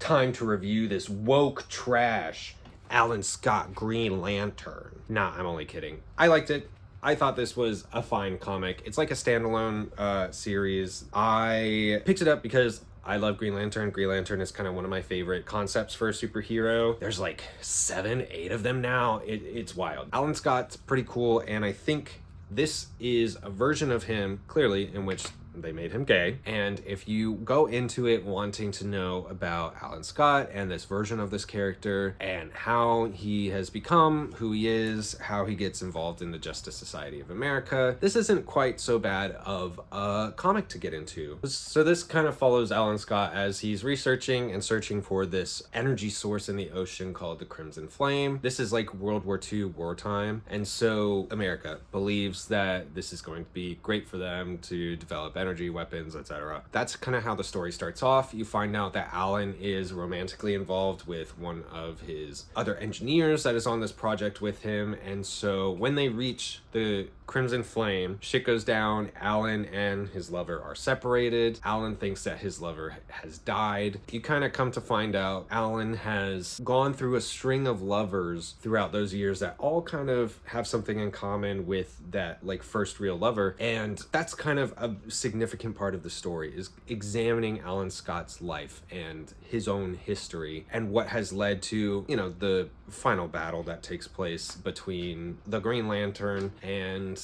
time to review this woke trash Alan Scott Green Lantern. Nah, I'm only kidding. I liked it. I thought this was a fine comic. It's like a standalone series. I picked it up because I love Green Lantern. Green Lantern is kind of one of my favorite concepts for a superhero. There's like 7, 8 of them now. It's wild. Alan Scott's pretty cool, and I think this is a version of him, clearly, in which they made him gay. And if you go into it wanting to know about Alan Scott and this version of this character and how he has become who he is, how he gets involved in the Justice Society of America, this isn't quite so bad of a comic to get into. So this kind of follows Alan Scott as he's researching and searching for this energy source in the ocean called the Crimson Flame. This is like World War II wartime, and so America believes that this is going to be great for them to develop energy weapons, etc. That's kind of how the story starts off. You find out that Alan is romantically involved with one of his other engineers that is on this project with him, and so when they reach the Crimson Flame, shit goes down. Alan and his lover are separated. Alan thinks that his lover has died. You kind of come to find out Alan has gone through a string of lovers throughout those years that all kind of have something in common with that like first real lover, and that's kind of a significant part of the story, is examining Alan Scott's life and his own history and what has led to, you know, the final battle that takes place between the Green Lantern and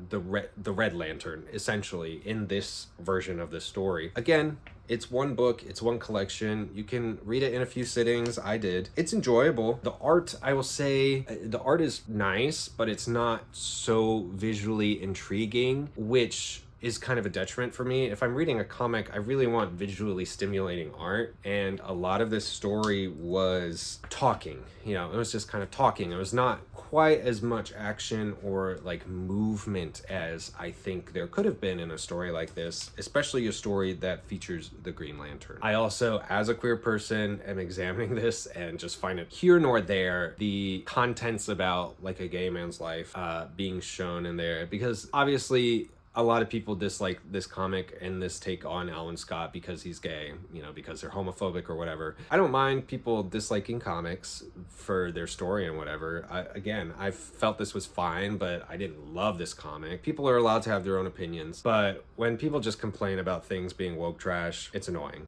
the Red Lantern, essentially, in this version of the story. Again, it's one book, it's one collection. You can read it in a few sittings. I did. It's enjoyable. The art, I will say, the art is nice, but it's not so visually intriguing, which is kind of a detriment for me. If I'm reading a comic, I really want visually stimulating art, and a lot of this story was talking. You know, it was just kind of talking. It was not quite as much action or like movement as I think there could have been in a story like this, especially a story that features the Green Lantern. I also, as a queer person, am examining this and just find it here nor there the contents about like a gay man's life being shown in there, because obviously a lot of people dislike this comic and this take on Alan Scott because he's gay, you know, because they're homophobic or whatever. I don't mind people disliking comics for their story and whatever. I felt this was fine, but I didn't love this comic. People are allowed to have their own opinions, but when people just complain about things being woke trash, it's annoying.